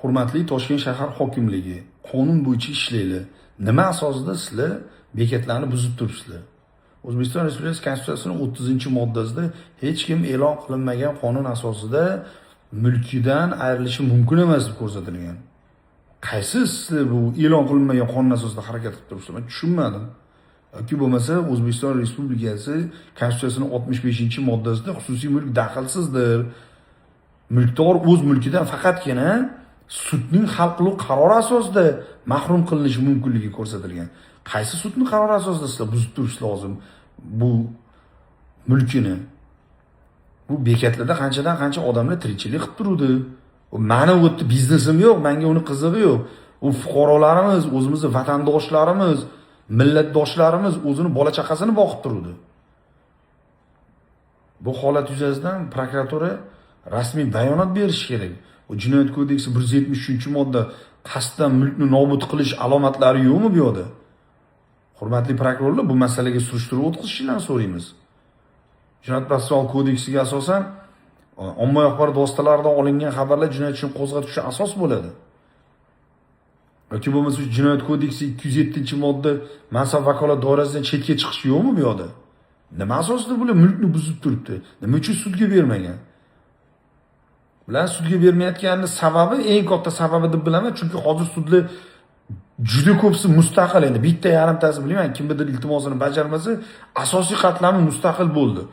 Hurmatli Toshkent shahar hokimligi, qonun bo'yicha ishlanglar. Nima asosida sizlar bekatlarni buzib turibsizlar? O'zbekiston Respublikasi Konstitutsiyasining 30-moddasida hech kim e'lon qilinmagan qonun asosida mulkidan ayrilishi mumkin emas deb ko'rsatilgan. Qaysi sizlar bu e'lon qilinmagan qonun asosida harakat qilib turibsizlar? Men tushunmadim. Yoki bo'lmasa O'zbekiston Respublikasi Konstitutsiyasining 65-moddasida xususiy mulk daxlsizdir. Mulkdor o'z mulkidan faqatgina sudning hal qiluvchi qarori asosida mahrum qilinishi mumkinligi ko'rsatilgan. Qaysi sudning qarori asosida sizlar buzib turish lozim bu mulkini? Bu bekatlarda qancha odamlar tirikchilik qilib turadi. Meni u yerda biznesim yo'q, menga uni qizig'i yo'q. U fuqarolarimiz, o'zimizning vatandoshlarimiz, millatdoshlarimiz o'zini bola chaqasini boqib turadi. Bu holat yuzasidan prokuratura rasmiy bayonot berish kerak. O Jinoyat kodeksi 173-modda qasddan mulkni nobud qilish alomatlari yo'qmi bu yerda? Hurmatli prokurorlar, bu masalaga surishtiruv o'tkazishinglarni so'raymiz. Jinoyat protsessual kodeksiga asosan ommaviy axborot vositalaridan olingan xabarlar jinoyat ishini qo'zg'atish uchun asos bo'ladi. Yoki bo'lmasa Jinoyat kodeksi 207-modda mansab vakolat doirasidan chetga chiqish yo'qmi bu yerda? Nima asosida bular mulkni buzib turibdi? Nima uchun sudga bermagan? Bilan sudga bermayotganining sababi, eng katta sababi deb bilaman, chunki hozir sudlar juda ko'psi mustaqil. Endi bitta yarimtasi bilmayman, kimdir iltimosini bajarmasa, asosiy qatlami mustaqil bo'ldi.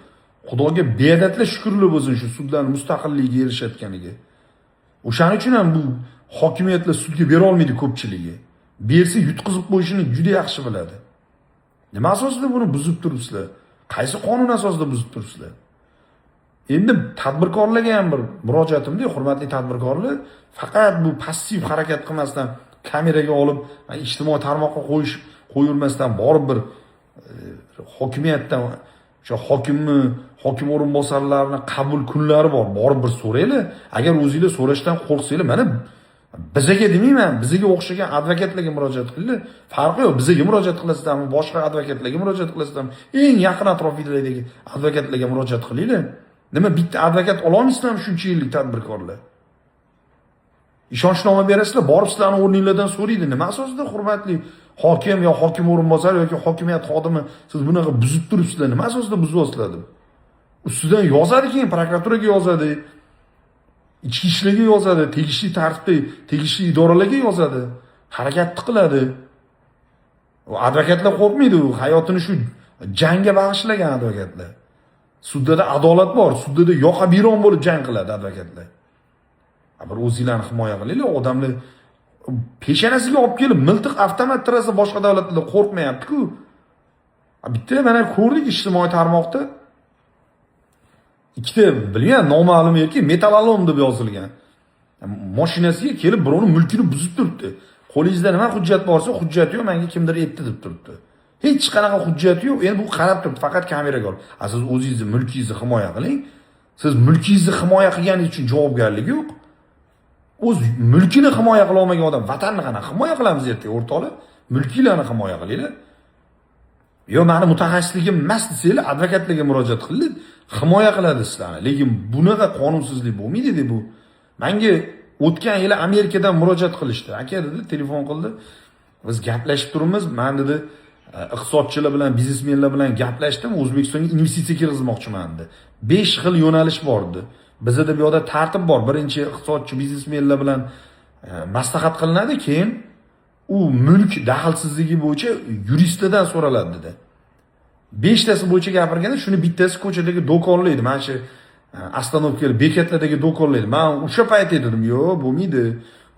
Xudoga beadadlar shukrlar bo'lsin shu sudlarning mustaqilligiga erishayotganiga. O'shaning uchun ham bu hokimiyatlar sudga bera olmaydi ko'pchiligi. Bersa yutqizib qo'yishini juda yaxshi biladi. Nima asosida buni buzib turibsizlar? Qaysi qonun asosida buzib turibsizlar? Endi tadbirkorlarga ham bir murojaatimda, hurmatli tadbirkorlar, faqat bu passiv harakat qilmasdan, kameraga olib, ijtimoiy tarmoqqa qo'yilmasdan borib bir hokimiyatdan o'sha hokim o'rinbosarlarini qabul kunlari bor. Borib bir so'raylar. Agar o'zingizlar so'rashdan qo'rqsanglar, mana bizga demayman, bizga o'xshagan advokatlarga murojaat qilinglar. Farqi yo'q, bizga murojaat qilasizlarmi, boshqa advokatlarga murojaat qilasizlarmi? Eng yaqin atrofinglardagi advokatlarga murojaat qilinglar. Nima bitta advokat ololmaysizlarmi shuncha yillik tadbirkorlar? Ishonchnoma berasizlar, borib sizlarning o'rningizdan so'raydi. Nima asosida hurmatli hokim yo hokim o'rinbosari yoki hokimiyat xodimi siz bunaqa buzib turibsizlar? Nima asosida buzyapsizlar deb. Ustidan yozadi, keyin prokuraturaga yozadi, ichki ishlarga yozadi, tegishli tartibda tegishli idoralarga yozadi, harakat qiladi. U advokatlar qo'rqmaydi, u hayotini shu jangga bag'ishlagan advokatlar. Sudda adolat bor, sudda yoqa-biron bo'lib jang qiladi advokatlar. Bir o'zinglarni himoya qilinglar, odamlar peshonasiga olib kelib miltiq avtomat tirasa boshqa davlatlar qo'rqmayapti-ku. Bitta mana ko'rdik ijtimoiy tarmoqda ikkita bilgan noma'lum yoki metalolom deb yozilgan. Mashinasiga kelib birovning mulkini buzib turibdi. Qo'lingizda nima hujjat borsa, hujjat yo'q, menga kimdir aytdi deb turibdi. Hech qanaqa hujjat yo'q. Endi bu qarab turibdi, faqat kameraga olib. Siz o'zingizni mulkingizni himoya qiling. Siz mulkingizni himoya qilganingiz uchun javobgarlik yo'q. O'z mulkini himoya qila olmagan odam vatanni qanaqa himoya qilamiz ertaga o'rtoqlar? Mulkinglarni himoya qilinglar. Yo, meni mutaxassisligim emas desanglar, advokatlarga murojaat qilib, himoya qiladi sizlarni. Lekin bunaqa qonunsizlik bo'lmaydi deb bu. Menga o'tgan yili Amerikadan murojaat qilishdi. Aka dedi, telefon qildi. Biz gaplashib turibmiz. Men dedi, iqtisodchilar bilan, biznesmenlar bilan gaplashdim. O'zbekistonga investitsiya kirgizmoqchiman dedi. 5 xil yo'nalish bor dedi. Bizda bu yerda tartib bor. Birinchi iqtisodchi, biznesmenlar bilan maslahat qilinadi, keyin u mulk daxlsizligi bo'yicha yuristlardan so'raladi dedi. 5 tasi bo'yicha gapirganda, shuni bittasi ko'chadagi do'konlaydi. Mana shu ostanovkalar, bekatlardagi do'konlaydi. Men o'sha payt dedim, yo'q, bo'lmaydi.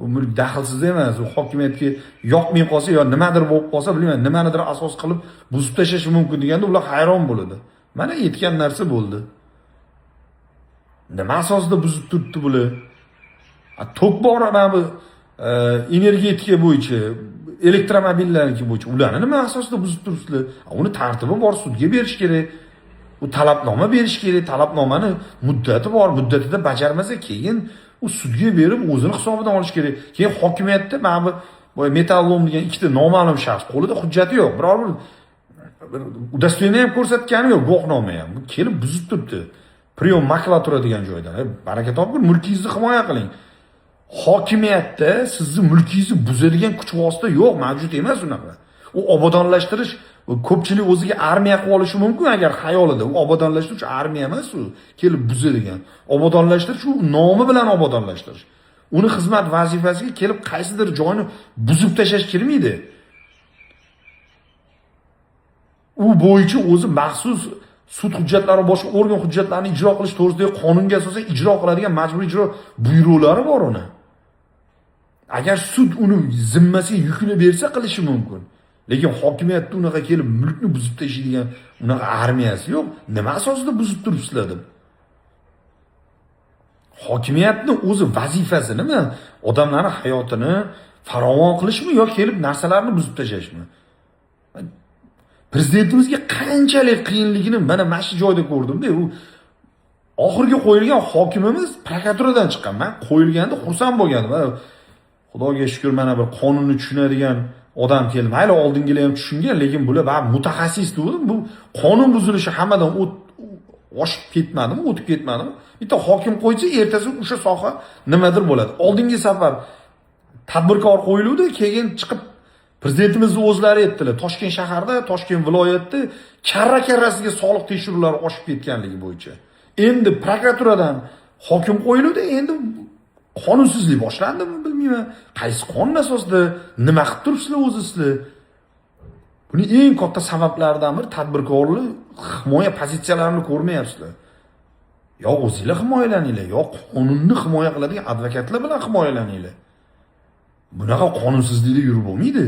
U mulk daxlsiz emas. U hokimiyatga yoqmay qolsa yo nimadir bo'lib qolsa, bilmayman, nimanidir asos qilib buzib tashlash mumkin deganda ular hayron bo'ladi. Mana aytgan narsa bo'ldi. Nima asosida buzib turibdi bular? Tok bor mana bu energetika bo'yicha, elektromobillarniki bo'yicha ularni nima asosida buzib turibsizlar? Uni tartibi bor, sudga berish kerak. U talabnoma berish kerak, talabnomani muddati bor, muddatida bajarmasa keyin u sudga berib o'zini hisobidan olish kerak. Keyin hokimiyatda mana bu metallom degan ikkita noma'lum shaxs qo'lida hujjati yo'q, biror bir udostvoyeniya ham ko'rsatgani yo'q, guvohnoma ham. Bu kelib buzib turibdi. Priyon makulatura degan joydan. Baraka topib mulkingizni himoya qiling. hokimiyatda sizni mulkingizni buzadigan kuch vosita yo'q, mavjud emas unaqa. U obodonlashtirish ko'pchilik o'ziga armiya qilib olishi mumkin agar xayolida. U obodonlashtirish armiya emas, u kelib buzadigan. Obodonlashtirish u nomi bilan obodonlashtirish. Uni xizmat vazifasiga kelib qaysidir joyni buzib tashlash kirmaydi. U bo'yicha o'zi maxsus sud hujjatlari, boshqa organ hujjatlarini ijro qilish to'g'risidagi qonunga asosan ijro qiladigan majburiy ijro buyruqlari bor uni. Agar sud uni zimmasiga yukini bersa qilishi mumkin. Lekin hokimiyatda unaqa kelib mulkni buzib tashlaydigan unaqa armiyasi yo'q. Nima asosida buzib turibsizlar deb. Hokimiyatni o'zi vazifasi nima? Odamlarning hayotini farovon qilishmi yoki kelib narsalarni buzib tashlashmi? Prezidentimizga qanchalik qiyinligini mana shu joyda ko'rdim-da. U oxirgi qo'yilgan hokimimiz prokuraturadan chiqqan. Men qo'yilganda xursand bo'lgandim. Xudoga shukr, mana bir qonunni tushunadigan odam keldi. Mayli oldingilar ham tushungan, lekin bular baribir mutaxassis dedim. Bu qonun buzilishi hammadan oshib ketmadimi, o'tib ketmadimi? Bitta hokim qo'ysa, ertasi o'sha soha nimadir bo'ladi. Oldingi safar tadbirkor qo'yildi, keyin chiqib prezidentimizni o'zlari aytdilar. Toshkent shaharda, Toshkent viloyatida karra-karrasiga soliq tekshiruvlari oshib ketganligi bo'yicha. Endi prokuraturadan hokim qo'yildi, endi qonunsizlik boshlandimi bilmayman. Qaysi qonun asosida nima qilib turibsizlar o'zingizlar? Buning eng katta sabablaridan biri tadbirkorlar himoya pozitsiyalarini ko'rmayapsizlar. Yo o'zingizlar himoyalaninglar, yo qonunni himoya qiladigan advokatlar bilan himoyalaninglar. Bunaqa qonunsizlikda yurib bo'lmaydi.